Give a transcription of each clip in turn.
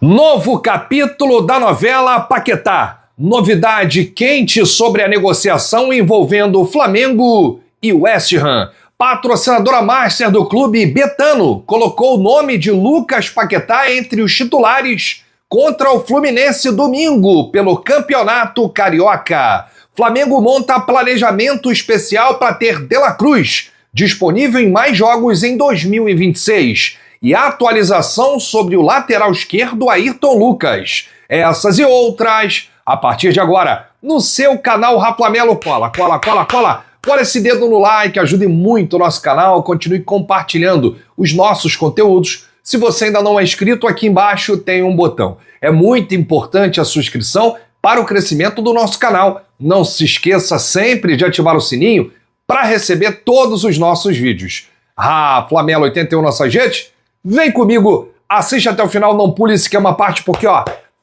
Novo capítulo da novela Paquetá. Novidade quente sobre a negociação envolvendo o Flamengo e o West Ham. Patrocinadora master do clube Betano colocou o nome de Lucas Paquetá entre os titulares contra o Fluminense domingo pelo Campeonato Carioca. Flamengo monta planejamento especial para ter De La Cruz disponível em mais jogos em 2026. E a atualização sobre o lateral esquerdo Ayrton Lucas. Essas e outras, a partir de agora, no seu canal Raflamelo. Cola esse dedo no like, ajude muito o nosso canal, continue compartilhando os nossos conteúdos. Se você ainda não é inscrito, aqui embaixo tem um botão. É muito importante a sua inscrição para o crescimento do nosso canal. Não se esqueça sempre de ativar o sininho para receber todos os nossos vídeos. Raflamelo 81 nossa gente. Vem comigo, assiste até o final, não pule esse esquema à parte, porque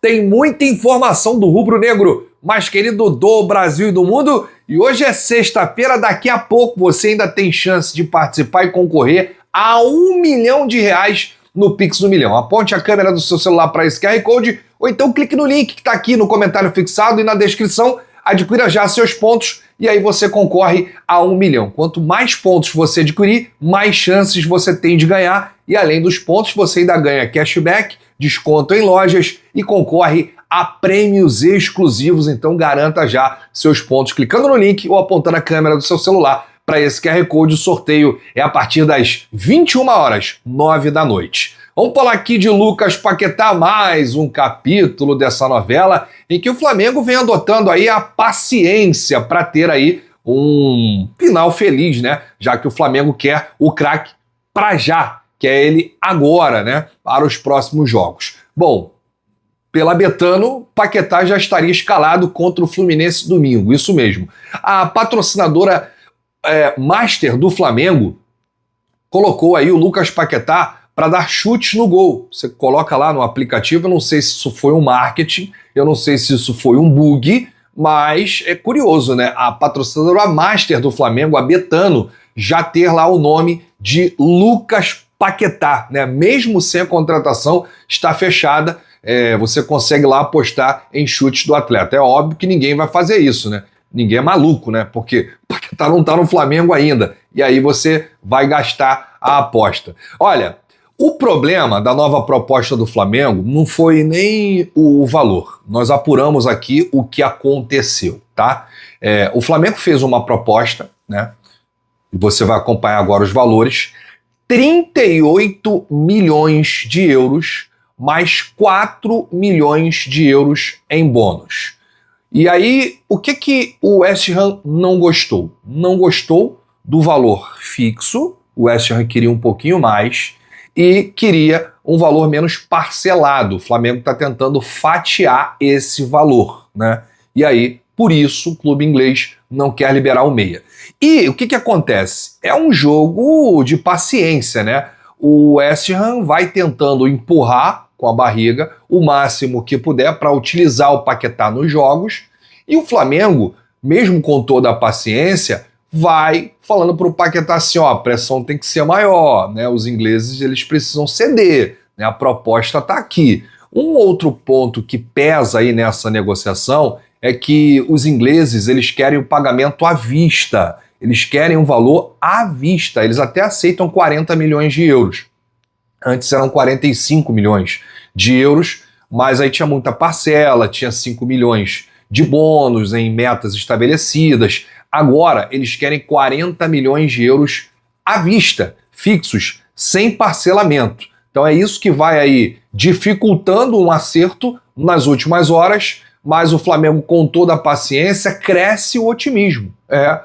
tem muita informação do rubro-negro mais querido do Brasil e do mundo. E hoje é sexta-feira, daqui a pouco você ainda tem chance de participar e concorrer a R$1 milhão no Pix do Milhão. Aponte a câmera do seu celular para esse QR Code, ou então clique no link que está aqui no comentário fixado e na descrição. Adquira já seus pontos e aí você concorre a R$1 milhão. Quanto mais pontos você adquirir, mais chances você tem de ganhar. E além dos pontos, você ainda ganha cashback, desconto em lojas e concorre a prêmios exclusivos. Então garanta já seus pontos clicando no link ou apontando a câmera do seu celular para esse QR Code. O sorteio é a partir das 21 horas, 9 da noite. Vamos falar aqui de Lucas Paquetá, mais um capítulo dessa novela em que o Flamengo vem adotando aí a paciência para ter aí um final feliz, né? Já que o Flamengo quer o craque para já, quer ele agora, né? Para os próximos jogos. Bom, pela Betano, Paquetá já estaria escalado contra o Fluminense domingo, isso mesmo. A patrocinadora master do Flamengo colocou aí o Lucas Paquetá para dar chutes no gol. Você coloca lá no aplicativo, eu não sei se isso foi um marketing, eu não sei se isso foi um bug, mas é curioso, né? A patrocinadora master do Flamengo, a Betano, já ter lá o nome de Lucas Paquetá, né? Mesmo sem a contratação, está fechada, você consegue lá apostar em chutes do atleta. É óbvio que ninguém vai fazer isso, né? Ninguém é maluco, né? Porque Paquetá não está no Flamengo ainda. E aí você vai gastar a aposta. Olha, o problema da nova proposta do Flamengo não foi nem o valor. Nós apuramos aqui o que aconteceu, tá? O Flamengo fez uma proposta, né? E você vai acompanhar agora os valores. 38 milhões de euros mais 4 milhões de euros em bônus. E aí, o que o West Ham não gostou? Não gostou do valor fixo. O West Ham queria um pouquinho mais e queria um valor menos parcelado. O Flamengo está tentando fatiar esse valor, né? E aí, por isso, o clube inglês não quer liberar o meia. E o que acontece? É um jogo de paciência, né? O West Ham vai tentando empurrar com a barriga o máximo que puder para utilizar o Paquetá nos jogos, e o Flamengo, mesmo com toda a paciência, vai falando para o Paquetá assim, a pressão tem que ser maior, né? Os ingleses eles precisam ceder, né? A proposta está aqui. Um outro ponto que pesa aí nessa negociação é que os ingleses eles querem o pagamento à vista, eles querem um valor à vista, eles até aceitam 40 milhões de euros. Antes eram 45 milhões de euros, mas aí tinha muita parcela, tinha 5 milhões de bônus em metas estabelecidas. Agora eles querem 40 milhões de euros à vista, fixos, sem parcelamento. Então é isso que vai aí dificultando um acerto nas últimas horas, mas o Flamengo, com toda a paciência, cresce o otimismo.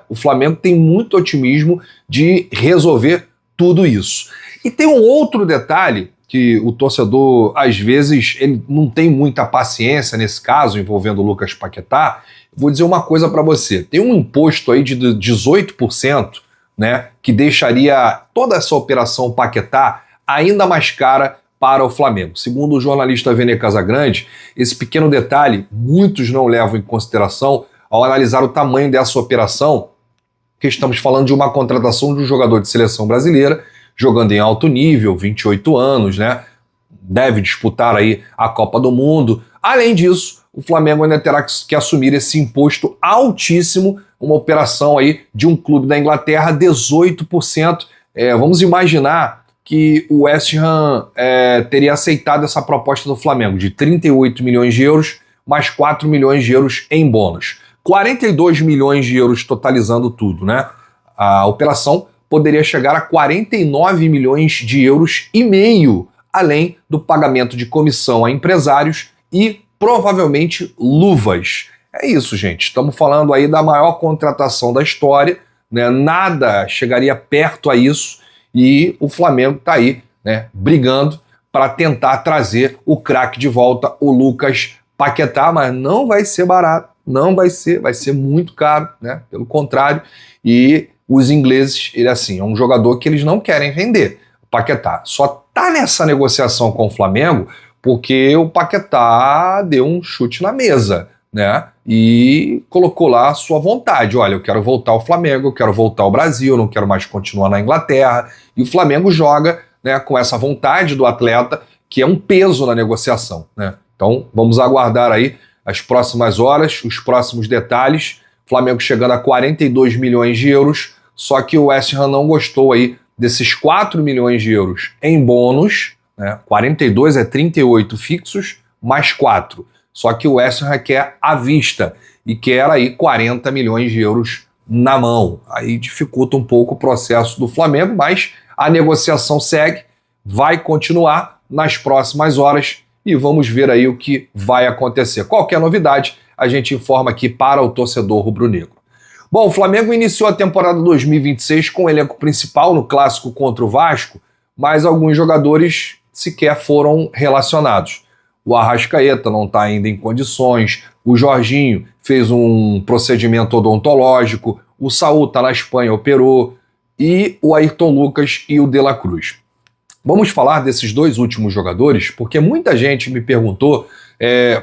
O Flamengo tem muito otimismo de resolver tudo isso. E tem um outro detalhe que o torcedor, às vezes, ele não tem muita paciência nesse caso, envolvendo o Lucas Paquetá. Vou dizer uma coisa para você. Tem um imposto aí de 18%, né, que deixaria toda essa operação Paquetá ainda mais cara para o Flamengo. Segundo o jornalista Vene Casagrande, esse pequeno detalhe muitos não levam em consideração ao analisar o tamanho dessa operação, que estamos falando de uma contratação de um jogador de seleção brasileira, jogando em alto nível, 28 anos, né? deve disputar aí a Copa do Mundo. Além disso, o Flamengo ainda terá que assumir esse imposto altíssimo, uma operação aí de um clube da Inglaterra, 18%. Vamos imaginar que o West Ham teria aceitado essa proposta do Flamengo de 38 milhões de euros, mais 4 milhões de euros em bônus. 42 milhões de euros totalizando tudo, né? A operação poderia chegar a 49 milhões de euros e meio, além do pagamento de comissão a empresários e provavelmente luvas. É isso, gente. Estamos falando aí da maior contratação da história, né? Nada chegaria perto a isso e o Flamengo está aí, né, brigando para tentar trazer o craque de volta, o Lucas Paquetá, mas não vai ser barato, não vai ser muito caro, né? Pelo contrário, e os ingleses, ele assim, é um jogador que eles não querem vender. O Paquetá só tá nessa negociação com o Flamengo porque o Paquetá deu um chute na mesa, né? E colocou lá a sua vontade. Olha, eu quero voltar ao Flamengo, eu quero voltar ao Brasil, eu não quero mais continuar na Inglaterra. E o Flamengo joga, né, com essa vontade do atleta, que é um peso na negociação, né? Então, vamos aguardar aí as próximas horas, os próximos detalhes. Flamengo chegando a 42 milhões de euros, só que o West Ham não gostou aí desses 4 milhões de euros em bônus, né? 42 é 38 fixos, mais 4. Só que o West Ham quer à vista e quer aí 40 milhões de euros na mão. Aí dificulta um pouco o processo do Flamengo, mas a negociação segue, vai continuar nas próximas horas e vamos ver aí o que vai acontecer. Qualquer novidade, a gente informa aqui para o torcedor rubro-negro. Bom, o Flamengo iniciou a temporada 2026 com o elenco principal no clássico contra o Vasco, mas alguns jogadores sequer foram relacionados. O Arrascaeta não está ainda em condições, o Jorginho fez um procedimento odontológico, o Saúl está na Espanha, operou, e o Ayrton Lucas e o De La Cruz. Vamos falar desses dois últimos jogadores, porque muita gente me perguntou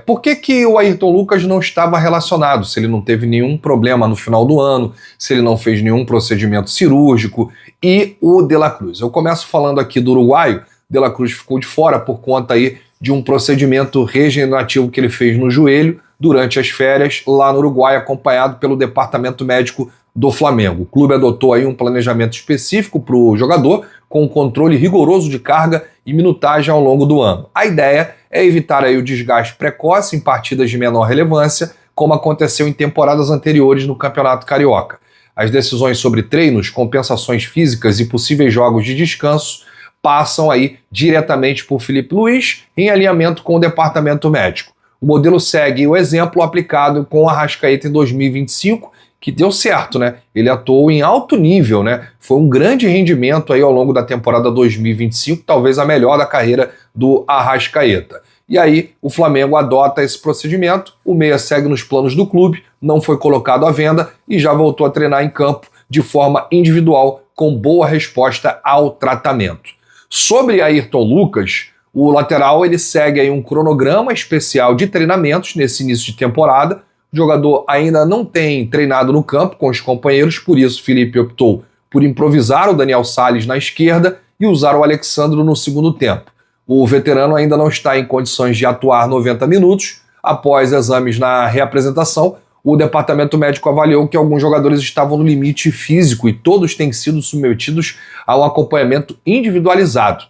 por que o Ayrton Lucas não estava relacionado, se ele não teve nenhum problema no final do ano, se ele não fez nenhum procedimento cirúrgico, e o De La Cruz. Eu começo falando aqui do uruguaio. De La Cruz ficou de fora por conta aí de um procedimento regenerativo que ele fez no joelho durante as férias lá no Uruguai, acompanhado pelo departamento médico do Flamengo. O clube adotou aí um planejamento específico para o jogador, com um controle rigoroso de carga e minutagem ao longo do ano. A ideia é evitar aí o desgaste precoce em partidas de menor relevância, como aconteceu em temporadas anteriores no Campeonato Carioca. As decisões sobre treinos, compensações físicas e possíveis jogos de descanso passam aí diretamente por Filipe Luís, em alinhamento com o departamento médico. O modelo segue o exemplo aplicado com o Arrascaeta em 2025, que deu certo, né? Ele atuou em alto nível, né? Foi um grande rendimento aí ao longo da temporada 2025, talvez a melhor da carreira do Arrascaeta. E aí o Flamengo adota esse procedimento, o meia segue nos planos do clube, não foi colocado à venda e já voltou a treinar em campo de forma individual, com boa resposta ao tratamento. Sobre Ayrton Lucas, o lateral ele segue aí um cronograma especial de treinamentos nesse início de temporada. O jogador ainda não tem treinado no campo com os companheiros, por isso Felipe optou por improvisar o Daniel Sales na esquerda e usar o Alexandro no segundo tempo. O veterano ainda não está em condições de atuar 90 minutos. Após exames na reapresentação, o departamento médico avaliou que alguns jogadores estavam no limite físico e todos têm sido submetidos a um acompanhamento individualizado.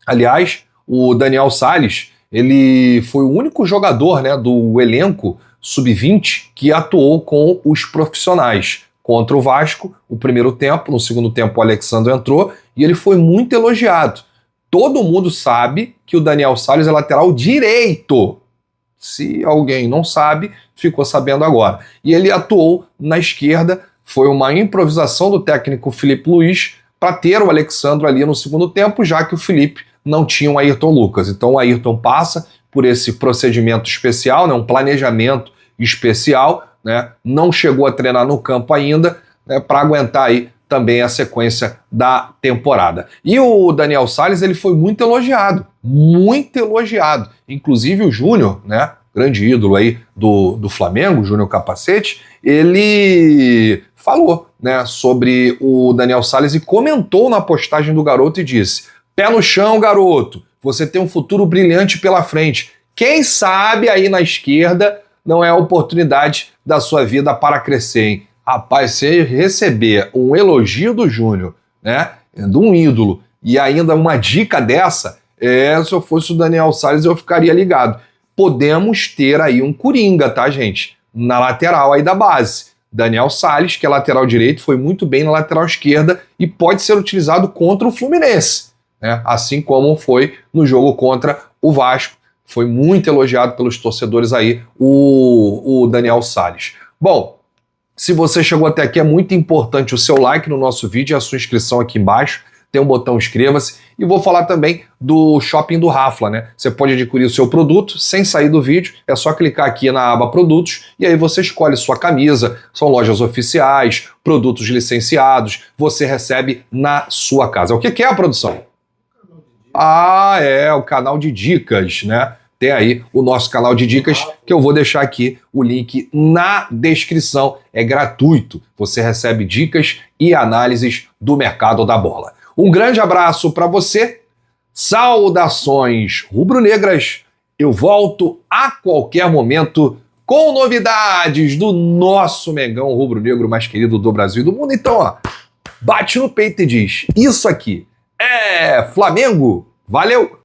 Aliás, o Daniel Sales, ele foi o único jogador, né, do elenco sub-20 que atuou com os profissionais. Contra o Vasco, o primeiro tempo, no segundo tempo o Alexandre entrou e ele foi muito elogiado. Todo mundo sabe que o Daniel Sales é lateral direito. Se alguém não sabe, ficou sabendo agora. E ele atuou na esquerda, foi uma improvisação do técnico Filipe Luís para ter o Alexandre ali no segundo tempo, já que o Felipe não tinha o Ayrton Lucas. Então o Ayrton passa por esse procedimento especial, né, um planejamento especial, né, não chegou a treinar no campo ainda, né, para aguentar aí também a sequência da temporada. E o Daniel Sales, ele foi muito elogiado, inclusive o Júnior, né, grande ídolo aí do Flamengo, Júnior Capacete, ele falou, né, sobre o Daniel Sales e comentou na postagem do garoto e disse: Pé no chão, garoto. Você tem um futuro brilhante pela frente. Quem sabe aí na esquerda não é a oportunidade da sua vida para crescer, hein? Rapaz, você receber um elogio do Júnior, né, de um ídolo, e ainda uma dica dessa, se eu fosse o Daniel Sales eu ficaria ligado. Podemos ter aí um coringa, tá, gente? Na lateral aí da base. Daniel Sales, que é lateral direito, foi muito bem na lateral esquerda e pode ser utilizado contra o Fluminense, né? Assim como foi no jogo contra o Vasco. Foi muito elogiado pelos torcedores aí, o Daniel Sales. Bom, se você chegou até aqui, é muito importante o seu like no nosso vídeo e a sua inscrição aqui embaixo. Tem um botão inscreva-se. E vou falar também do Shopping do Rafla, né? Você pode adquirir o seu produto sem sair do vídeo. É só clicar aqui na aba Produtos e aí você escolhe sua camisa. São lojas oficiais, produtos licenciados. Você recebe na sua casa. O que é a produção? É o canal de dicas, né? Tem aí o nosso canal de dicas, que eu vou deixar aqui o link na descrição. É gratuito. Você recebe dicas e análises do mercado da bola. Um grande abraço para você. Saudações rubro-negras. Eu volto a qualquer momento com novidades do nosso Mengão rubro-negro mais querido do Brasil e do mundo. Então, ó, bate no peito e diz: isso aqui é Flamengo. Valeu!